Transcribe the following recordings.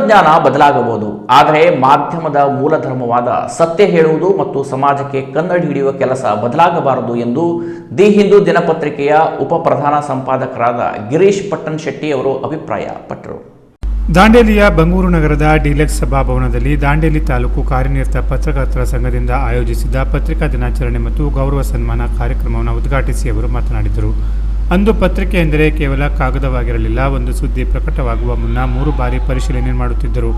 ತಂತ್ರಜ್ಞಾನ ಬದಲಾಗಬಹುದು, ಆದರೆ ಮಾಧ್ಯಮದ ಮೂಲಧರ್ಮವಾದ ಸತ್ಯ ಹೇಳುವುದು ಮತ್ತು ಸಮಾಜಕ್ಕೆ ಕನ್ನಡಿ ಹಿಡಿಯುವ ಕೆಲಸ ಬದಲಾಗಬಾರದು ಎಂದು ದಿ ಹಿಂದೂ ದಿನಪತ್ರಿಕೆಯ ಉಪ ಪ್ರಧಾನ ಸಂಪಾದಕರಾದ ಗಿರೀಶ್ ಪಟ್ಟಣ್ ಶೆಟ್ಟಿ ಅವರು ಅಭಿಪ್ರಾಯಪಟ್ಟರು. ದಾಂಡೇಲಿಯ ಬಂಗೂರು ನಗರದ ಡಿಲೆಕ್ಸ್ ಸಭಾಭವನದಲ್ಲಿ ದಾಂಡೇಲಿ ತಾಲೂಕು ಕಾರ್ಯನಿರತ ಪತ್ರಕರ್ತರ ಸಂಘದಿಂದ ಆಯೋಜಿಸಿದ ಪತ್ರಿಕಾ ದಿನಾಚರಣೆ ಮತ್ತು ಗೌರವ ಸನ್ಮಾನ ಕಾರ್ಯಕ್ರಮವನ್ನು ಉದ್ಘಾಟಿಸಿ ಅವರು ಮಾತನಾಡಿದರು. ಅಂದು ಪತ್ರಿಕೆ ಎಂದರೆ ಕೇವಲ ಕಾಗದವಾಗಿರಲಿಲ್ಲ. ಒಂದು ಸುದ್ದಿ ಪ್ರಕಟವಾಗುವ ಮುನ್ನ 3 ಬಾರಿ ಪರಿಶೀಲನೆ ಮಾಡುತ್ತಿದ್ದರು.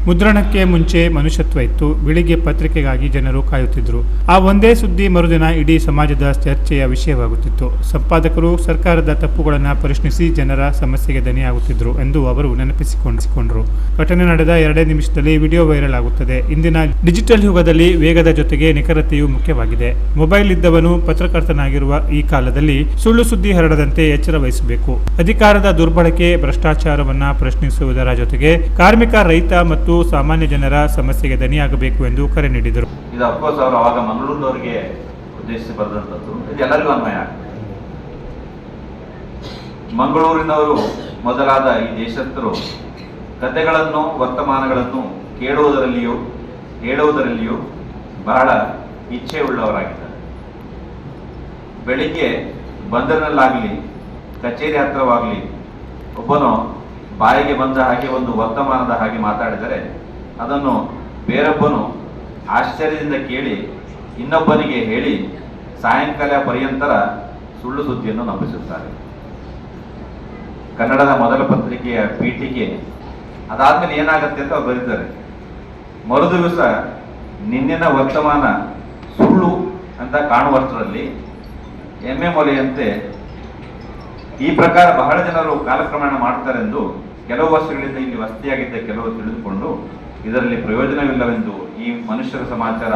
ಮುದ್ರಣಕ್ಕೆ ಮುಂಚೆ ಮನುಷ್ಯತ್ವ ಇತ್ತು. ಬೆಳಿಗ್ಗೆ ಪತ್ರಿಕೆಗಾಗಿ ಜನರು ಕಾಯುತ್ತಿದ್ದರು. ಆ ಒಂದೇ ಸುದ್ದಿ ಮರುದಿನ ಇಡೀ ಸಮಾಜದ ಚರ್ಚೆಯ ವಿಷಯವಾಗುತ್ತಿತ್ತು. ಸಂಪಾದಕರು ಸರ್ಕಾರದ ತಪ್ಪುಗಳನ್ನು ಪ್ರಶ್ನಿಸಿ ಜನರ ಸಮಸ್ಯೆಗೆ ದನಿಯಾಗುತ್ತಿದ್ದರು ಎಂದು ಅವರು ನೆನಪಿಸಿಕೊಂಡರು. ಘಟನೆ ನಡೆದ 2 ನಿಮಿಷದಲ್ಲಿ ವಿಡಿಯೋ ವೈರಲ್ ಆಗುತ್ತದೆ. ಇಂದಿನ ಡಿಜಿಟಲ್ ಯುಗದಲ್ಲಿ ವೇಗದ ಜೊತೆಗೆ ನಿಖರತೆಯೂ ಮುಖ್ಯವಾಗಿದೆ. ಮೊಬೈಲ್ ಇದ್ದವನು ಪತ್ರಕರ್ತನಾಗಿರುವ ಈ ಕಾಲದಲ್ಲಿ ಸುಳ್ಳು ಸುದ್ದಿ ಹರಡದಂತೆ ಎಚ್ಚರ ವಹಿಸಬೇಕು. ಅಧಿಕಾರದ ದುರ್ಬಳಕೆ, ಭ್ರಷ್ಟಾಚಾರವನ್ನ ಪ್ರಶ್ನಿಸುವುದರ ಜೊತೆಗೆ ಕಾರ್ಮಿಕ, ರೈತ ಮತ್ತು ಸಾಮಾನ್ಯ ಜನರ ಸಮಸ್ಯೆಗೆ ದನಿಯಾಗಬೇಕು ಎಂದು ಕರೆ ನೀಡಿದರು. ಇದು ಅಫ್ಕೋರ್ಸ್ ಅವರು ಅವಾಗ ಮಂಗಳೂರಿನವರಿಗೆ ಉದ್ದೇಶಿಸಿ ಬರೆದಂಥದ್ದು. ಇದು ಎಲ್ಲರಿಗೂ ಅನ್ವಯ. ಮಂಗಳೂರಿನವರು ಮೊದಲಾದ ಈ ದೇಶಸ್ಥರು ಕಥೆಗಳನ್ನು, ವರ್ತಮಾನಗಳನ್ನು ಹೇಳುವುದರಲ್ಲಿಯೂ ಬಹಳ ಇಚ್ಛೆಯುಳ್ಳವರಾಗಿದ್ದಾರೆ. ಬೆಳಿಗ್ಗೆ ಬಂದರಿನಲ್ಲಾಗಲಿ ಕಚೇರಿ ಹತ್ತಿರವಾಗಲಿ ಒಬ್ಬನು ಬಾಯಿಗೆ ಬಂದ ಹಾಗೆ ಒಂದು ವರ್ತಮಾನದ ಹಾಗೆ ಮಾತಾಡಿದರೆ ಅದನ್ನು ಬೇರೊಬ್ಬನು ಆಶ್ಚರ್ಯದಿಂದ ಕೇಳಿ ಇನ್ನೊಬ್ಬನಿಗೆ ಹೇಳಿ ಸಾಯಂಕಾಲ ಪರ್ಯಂತರ ಸುಳ್ಳು ಸುದ್ದಿಯನ್ನು ನಂಬಿಸುತ್ತಾರೆ. ಕನ್ನಡದ ಮೊದಲ ಪತ್ರಿಕೆಯ ಪೀಠಿಗೆ ಅದಾದ್ಮೇಲೆ ಏನಾಗುತ್ತೆ ಅಂತ ಅವ್ರು ಬರೀತಾರೆ. ಮರುದಿವಸ ನಿನ್ನಿನ ವರ್ತಮಾನ ಸುಳ್ಳು ಅಂತ ಕಾಣುವಷ್ಟರಲ್ಲಿ ಎಮ್ಮೆ ಮೊಲೆಯಂತೆ ಈ ಪ್ರಕಾರ ಬಹಳ ಜನರು ಕಾಲಕ್ರಮೇಣ ಮಾಡ್ತಾರೆಂದು ಕೆಲವು ವರ್ಷಗಳಿಂದ ಇಲ್ಲಿ ವಸತಿಯಾಗಿದ್ದ ಕೆಲವರು ತಿಳಿದುಕೊಂಡು ಇದರಲ್ಲಿ ಪ್ರಯೋಜನವಿಲ್ಲವೆಂದು ಈ ಮನುಷ್ಯರ ಸಮಾಚಾರ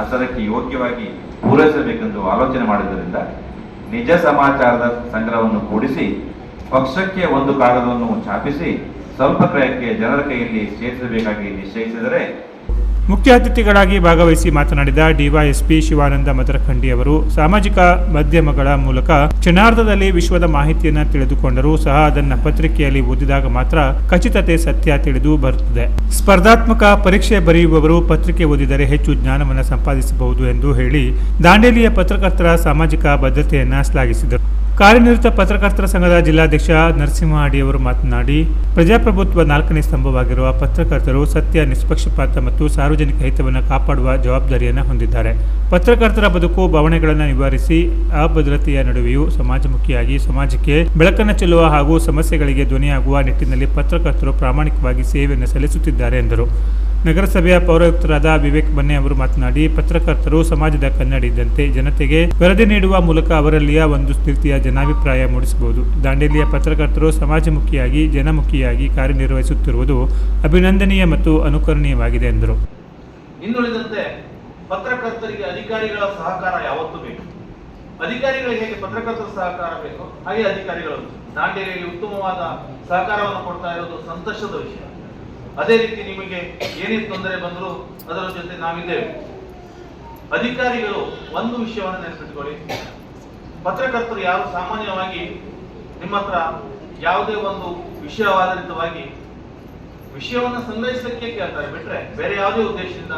ಅಸಲಕ್ಕೆ ಯೋಗ್ಯವಾಗಿ ಪೂರೈಸಬೇಕೆಂದು ಆಲೋಚನೆ ಮಾಡಿದ್ದರಿಂದ ನಿಜ ಸಮಾಚಾರದ ಸಂಗ್ರಹವನ್ನು ಕೂಡಿಸಿ ಪಕ್ಷಕ್ಕೆ ಒಂದು ಕಾಗದವನ್ನು ಛಾಪಿಸಿ ಸ್ವಲ್ಪ ಕ್ರಯಕ್ಕೆ ಜನರ ಕೈಯಲ್ಲಿ ಸೇರಿಸಬೇಕಾಗಿ ನಿಶ್ಚಯಿಸಿದರೆ ಮುಖ್ಯ ಅತಿಥಿಗಳಾಗಿ ಭಾಗವಹಿಸಿ ಮಾತನಾಡಿದ ಡಿವೈಎಸ್ಪಿ ಶಿವಾನಂದ ಮದರಖಂಡಿ ಅವರು ಸಾಮಾಜಿಕ ಮಾಧ್ಯಮಗಳ ಮೂಲಕ ಕ್ಷಣಾರ್ಧದಲ್ಲಿ ವಿಶ್ವದ ಮಾಹಿತಿಯನ್ನು ತಿಳಿದುಕೊಂಡರೂ ಸಹ ಅದನ್ನು ಪತ್ರಿಕೆಯಲ್ಲಿ ಓದಿದಾಗ ಮಾತ್ರ ಖಚಿತತೆ ಸತ್ಯ ತಿಳಿದು ಬರುತ್ತದೆ. ಸ್ಪರ್ಧಾತ್ಮಕ ಪರೀಕ್ಷೆ ಬರೆಯುವವರು ಪತ್ರಿಕೆ ಓದಿದರೆ ಹೆಚ್ಚು ಜ್ಞಾನವನ್ನು ಸಂಪಾದಿಸಬಹುದು ಎಂದು ಹೇಳಿ ದಾಂಡೇಲಿಯ ಪತ್ರಕರ್ತರ ಸಾಮಾಜಿಕ ಬದ್ಧತೆಯನ್ನು ಶ್ಲಾಘಿಸಿದರು. ಕಾರ್ಯನಿರತ ಪತ್ರಕರ್ತರ ಸಂಘದ ಜಿಲ್ಲಾಧ್ಯಕ್ಷ ನರಸಿಂಹ ಅಡಿಯವರು ಮಾತನಾಡಿ ಪ್ರಜಾಪ್ರಭುತ್ವ 4ನೇ ಸ್ತಂಭವಾಗಿರುವ ಪತ್ರಕರ್ತರು ಸತ್ಯ, ನಿಷ್ಪಕ್ಷಪಾತ ಮತ್ತು ಸಾರ್ವಜನಿಕ ಹಿತವನ್ನು ಕಾಪಾಡುವ ಜವಾಬ್ದಾರಿಯನ್ನು ಹೊಂದಿದ್ದಾರೆ. ಪತ್ರಕರ್ತರ ಬದುಕು ಭಾವನೆಗಳನ್ನು ನಿವಾರಿಸಿ ಅಭದ್ರತೆಯ ನಡುವೆಯೂ ಸಮಾಜಮುಖಿಯಾಗಿ ಸಮಾಜಕ್ಕೆ ಬೆಳಕನ್ನು ಚೆಲ್ಲುವ ಹಾಗೂ ಸಮಸ್ಯೆಗಳಿಗೆ ಧ್ವನಿಯಾಗುವ ನಿಟ್ಟಿನಲ್ಲಿ ಪತ್ರಕರ್ತರು ಪ್ರಾಮಾಣಿಕವಾಗಿ ಸೇವೆಯನ್ನು ಸಲ್ಲಿಸುತ್ತಿದ್ದಾರೆ ಎಂದರು. ನಗರಸಭೆಯ ಪೌರಾಯುಕ್ತರಾದ ವಿವೇಕ್ ಬನ್ನೆ ಅವರು ಮಾತನಾಡಿ ಪತ್ರಕರ್ತರು ಸಮಾಜದ ಕನ್ನಡಿ ಇದ್ದಂತೆ ಜನತೆಗೆ ವರದಿ ನೀಡುವ ಮೂಲಕ ಅವರಲ್ಲಿಯ ಒಂದು ಸ್ಥಿತಿಯ ಜನಾಭಿಪ್ರಾಯ ಮೂಡಿಸಬಹುದು. ದಾಂಡೇಲಿಯ ಪತ್ರಕರ್ತರು ಸಮಾಜಮುಖಿಯಾಗಿ ಜನಮುಖಿಯಾಗಿ ಕಾರ್ಯನಿರ್ವಹಿಸುತ್ತಿರುವುದು ಅಭಿನಂದನೀಯ ಮತ್ತು ಅನುಕರಣೀಯವಾಗಿದೆ ಎಂದರು. ಇನ್ನುಳಿದಂತೆ ಪತ್ರಕರ್ತರಿಗೆ ಅಧಿಕಾರಿಗಳ ಸಹಕಾರ ಯಾವತ್ತೂ ಬೇಕು. ಅಧಿಕಾರಿಗಳಿಗೆ ಹೇಗೆ ಪತ್ರಕರ್ತರ ಸಹಕಾರ ಬೇಕು ಹಾಗೆ ಅಧಿಕಾರಿಗಳು ದಾಂಡೇಲಿಯಲ್ಲಿ ಉತ್ತಮವಾದ ಸಹಕಾರವನ್ನು ಕೊಡ್ತಾ ಇರೋದು ಸಂತೋಷದ ವಿಷಯ. ಅದೇ ರೀತಿ ನಿಮಗೆ ಏನೇ ತೊಂದರೆ ಬಂದರೂ ಅದರ ಜೊತೆ ನಾವಿದ್ದೇವೆ. ಅಧಿಕಾರಿಗಳು ಒಂದು ವಿಷಯವನ್ನು ನೆನಪಿಟ್ಕೊಳ್ಳಿ, ಪತ್ರಕರ್ತರು ಯಾರು ಸಾಮಾನ್ಯವಾಗಿ ನಿಮ್ಮ ಹತ್ರ ಯಾವುದೇ ಒಂದು ವಿಷಯವಾಧಾರಿತವಾಗಿ ವಿಷಯವನ್ನು ಸಂಗ್ರಹಿಸಲಿಕ್ಕೆ ಕೇಳ್ತಾರೆ ಬಿಟ್ರೆ ಬೇರೆ ಯಾವುದೇ ಉದ್ದೇಶದಿಂದ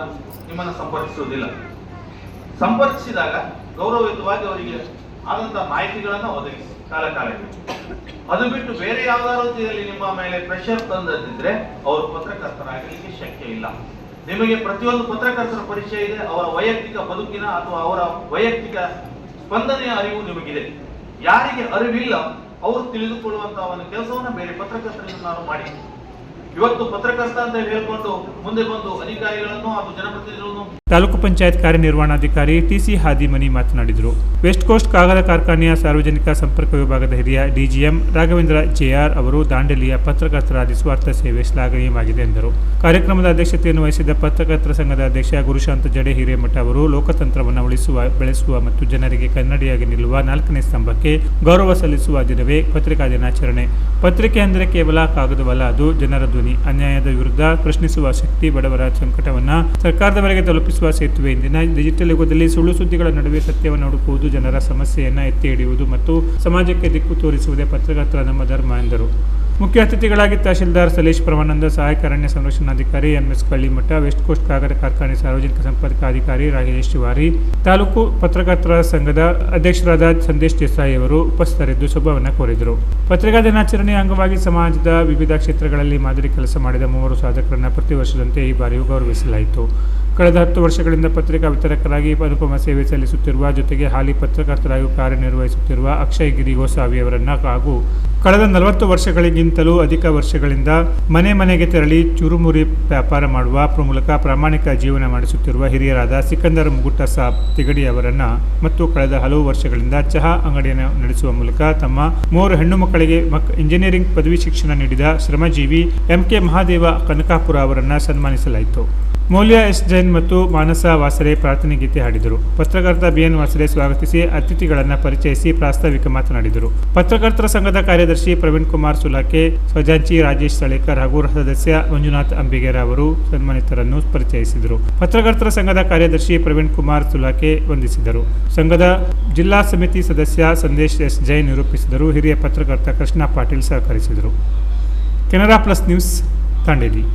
ನಿಮ್ಮನ್ನು ಸಂಪರ್ಕಿಸುವುದಿಲ್ಲ. ಸಂಪರ್ಕಿಸಿದಾಗ ಗೌರವಯುತವಾಗಿ ಅವರಿಗೆ ಆದಂತಹ ಮಾಹಿತಿಗಳನ್ನು ಒದಗಿಸಿ ಕಾಲಕಾಲಕ್ಕೆ. ಅದು ಬಿಟ್ಟು ಬೇರೆ ಯಾವ್ದಾದ್ರು ರೀತಿಯಲ್ಲಿ ನಿಮ್ಮ ಮೇಲೆ ಪ್ರೆಷರ್ ತಂದಿದ್ರೆ ಅವರು ಪತ್ರಕರ್ತರಾಗಲಿಕ್ಕೆ ಶಕ್ಯ ಇಲ್ಲ. ನಿಮಗೆ ಪ್ರತಿಯೊಂದು ಪತ್ರಕರ್ತರ ಪರಿಚಯ ಇದೆ, ಅವರ ವೈಯಕ್ತಿಕ ಬದುಕಿನ ಅಥವಾ ಅವರ ವೈಯಕ್ತಿಕ ಸ್ಪಂದನೆಯ ಅರಿವು ನಿಮಗಿದೆ. ಯಾರಿಗೆ ಅರಿವಿಲ್ಲ ಅವರು ತಿಳಿದುಕೊಳ್ಳುವಂತಹ ಒಂದು ಕೆಲಸವನ್ನ ಬೇರೆ ಪತ್ರಕರ್ತರಿಂದ ನಾವು ಮಾಡಿ ಇವತ್ತು ಪತ್ರಕರ್ತ ಅಂತ ಹೇಳ್ಕೊಂಡು ಮುಂದೆ ಬಂದು ಅಧಿಕಾರಿಗಳನ್ನು ಹಾಗೂ ಜನಪ್ರತಿನಿಧಿಗಳನ್ನು. ತಾಲೂಕು ಪಂಚಾಯತ್ ಕಾರ್ಯನಿರ್ವಹಣಾಧಿಕಾರಿ ಟಿಸಿ ಹಾದಿಮನಿ ಮಾತನಾಡಿದರು. ವೆಸ್ಟ್ ಕೋಸ್ಟ್ ಕಾಗದ ಕಾರ್ಖಾನೆಯ ಸಾರ್ವಜನಿಕ ಸಂಪರ್ಕ ವಿಭಾಗದ ಹಿರಿಯ ಡಿಜಿಎಂ ರಾಘವೇಂದ್ರ ಜೆಆರ್ ಅವರು ದಾಂಡೇಲಿಯ ಪತ್ರಕರ್ತರ ನಿಸ್ವಾರ್ಥ ಸೇವೆ ಶ್ಲಾಘನೀಯವಾಗಿದೆ ಎಂದರು. ಕಾರ್ಯಕ್ರಮದ ಅಧ್ಯಕ್ಷತೆಯನ್ನು ವಹಿಸಿದ್ದ ಪತ್ರಕರ್ತರ ಸಂಘದ ಅಧ್ಯಕ್ಷ ಗುರುಶಾಂತ ಜಡೆ ಹಿರೇಮಠ ಅವರು ಲೋಕತಂತ್ರವನ್ನು ಉಳಿಸುವ, ಬೆಳೆಸುವ ಮತ್ತು ಜನರಿಗೆ ಕನ್ನಡಿಯಾಗಿ ನಿಲ್ಲುವ 4ನೇ ಸ್ತಂಭಕ್ಕೆ ಗೌರವ ಸಲ್ಲಿಸುವ ದಿನವೇ ಪತ್ರಿಕಾ ದಿನಾಚರಣೆ. ಪತ್ರಿಕೆ ಅಂದರೆ ಕೇವಲ ಕಾಗದವಲ್ಲ, ಅದು ಜನರ ಧ್ವನಿ. ಅನ್ಯಾಯದ ವಿರುದ್ಧ ಪ್ರಶ್ನಿಸುವ ಶಕ್ತಿ, ಬಡವರ ಸಂಕಟವನ್ನು ಸರ್ಕಾರದವರೆಗೆ ತಲುಪಿಸುವ ಸೇತುವೆ. ಇಂದಿನ ಡಿಜಿಟಲ್ ಯುಗದಲ್ಲಿ ಸುಳ್ಳು ಸುದ್ದಿಗಳ ನಡುವೆ ಸತ್ಯವನ್ನು ಹುಡುಕುವುದು, ಜನರ ಸಮಸ್ಯೆಯನ್ನು ಎತ್ತಿ ಹಿಡಿಯುವುದು ಮತ್ತು ಸಮಾಜಕ್ಕೆ ದಿಕ್ಕು ತೋರಿಸುವುದೇ ಪತ್ರಕರ್ತರ ನಮ್ಮ ಧರ್ಮ ಎಂದರು. ಮುಖ್ಯ ಅತಿಥಿಗಳಾಗಿ ತಹಶೀಲ್ದಾರ್ ಸಲೇಶ್ ಪ್ರಮಾನಂದ, ಸಹಾಯಕ ಅರಣ್ಯ ಸಂರಕ್ಷಣಾಧಿಕಾರಿ ಎಂಎಸ್ ಕಳ್ಳಿಮಠ, ವೆಸ್ಟ್ ಕೋಸ್ಟ್ ಕಾಗದ ಕಾರ್ಖಾನೆ ಸಾರ್ವಜನಿಕ ಸಂಪರ್ಕ ಅಧಿಕಾರಿ ರಾಜೇಶ್ ತಿವಾರಿ, ತಾಲೂಕು ಪತ್ರಕರ್ತರ ಸಂಘದ ಅಧ್ಯಕ್ಷರಾದ ಸಂದೇಶ್ ದೇಸಾಯಿ ಅವರು ಉಪಸ್ಥಿತರಿದ್ದು ಶುಭವನ್ನು ಕೋರಿದರು. ಪತ್ರಿಕಾ ದಿನಾಚರಣೆಯ ಅಂಗವಾಗಿ ಸಮಾಜದ ವಿವಿಧ ಕ್ಷೇತ್ರಗಳಲ್ಲಿ ಮಾದರಿ ಕೆಲಸ ಮಾಡಿದ 3 ಸಾಧಕರನ್ನು ಪ್ರತಿ ವರ್ಷದಂತೆ ಈ ಬಾರಿಯೂ ಗೌರವಿಸಲಾಯಿತು. ಕಳೆದ 10 ವರ್ಷಗಳಿಂದ ಪತ್ರಿಕಾ ವಿತರಕರಾಗಿ ಅನುಪಮ ಸೇವೆ ಸಲ್ಲಿಸುತ್ತಿರುವ ಜೊತೆಗೆ ಹಾಲಿ ಪತ್ರಕರ್ತರಾಗಿ ಕಾರ್ಯನಿರ್ವಹಿಸುತ್ತಿರುವ ಅಕ್ಷಯ್ ಗಿರಿ ಗೋಸಾವಿ ಅವರನ್ನು ಹಾಗೂ ಕಳೆದ 40 ವರ್ಷಗಳಿಗಿಂತಲೂ ಅಧಿಕ ವರ್ಷಗಳಿಂದ ಮನೆ ಮನೆಗೆ ತೆರಳಿ ಚುರುಮುರಿ ವ್ಯಾಪಾರ ಮಾಡುವ ಮೂಲಕ ಪ್ರಾಮಾಣಿಕ ಜೀವನ ನಡೆಸುತ್ತಿರುವ ಹಿರಿಯರಾದ ಸಿಕಂದರ್ ಮುಗುಟ ಸಾಬ್ ತಿಗಡಿ ಅವರನ್ನು ಮತ್ತು ಕಳೆದ ಹಲವು ವರ್ಷಗಳಿಂದ ಚಹಾ ಅಂಗಡಿಯನ್ನು ನಡೆಸುವ ಮೂಲಕ ತಮ್ಮ 3 ಹೆಣ್ಣು ಮಕ್ಕಳಿಗೆ ಇಂಜಿನಿಯರಿಂಗ್ ಪದವಿ ಶಿಕ್ಷಣ ನೀಡಿದ ಶ್ರಮಜೀವಿ ಎಂಕೆ ಮಹಾದೇವ ಕನಕಾಪುರ ಅವರನ್ನು ಸನ್ಮಾನಿಸಲಾಯಿತು. ಮೌಲ್ಯ ಎಸ್ ಜೈನ್ ಮತ್ತು ಮಾನಸ ವಾಸರೆ ಪ್ರಾರ್ಥನೆ ಗೀತೆ ಹಾಡಿದರು. ಪತ್ರಕರ್ತ ಬಿಎನ್ ವಾಸರೆ ಸ್ವಾಗತಿಸಿ ಅತಿಥಿಗಳನ್ನು ಪರಿಚಯಿಸಿ ಪ್ರಾಸ್ತಾವಿಕ ಮಾತನಾಡಿದರು. ಪತ್ರಕರ್ತರ ಸಂಘದ ಕಾರ್ಯದರ್ಶಿ ಪ್ರವೀಣ್ ಕುಮಾರ್ ಸುಲಾಕೆ, ಖಜಾಂಚಿ ರಾಜೇಶ್ ಸಳೇಕರ್ ಹಾಗೂ ಸದಸ್ಯ ಮಂಜುನಾಥ್ ಅಂಬಿಗೇರ ಅವರು ಸನ್ಮಾನಿತರನ್ನು ಪರಿಚಯಿಸಿದರು. ಪತ್ರಕರ್ತರ ಸಂಘದ ಕಾರ್ಯದರ್ಶಿ ಪ್ರವೀಣ್ ಕುಮಾರ್ ಸುಲಾಕೆ ವಂದಿಸಿದರು. ಸಂಘದ ಜಿಲ್ಲಾ ಸಮಿತಿ ಸದಸ್ಯ ಸಂದೇಶ್ ಎಸ್ ಜೈನ್ ನಿರೂಪಿಸಿದರು. ಹಿರಿಯ ಪತ್ರಕರ್ತ ಕೃಷ್ಣ ಪಾಟೀಲ್ ಸಹಕರಿಸಿದರು. Canara plus news, Dandeli.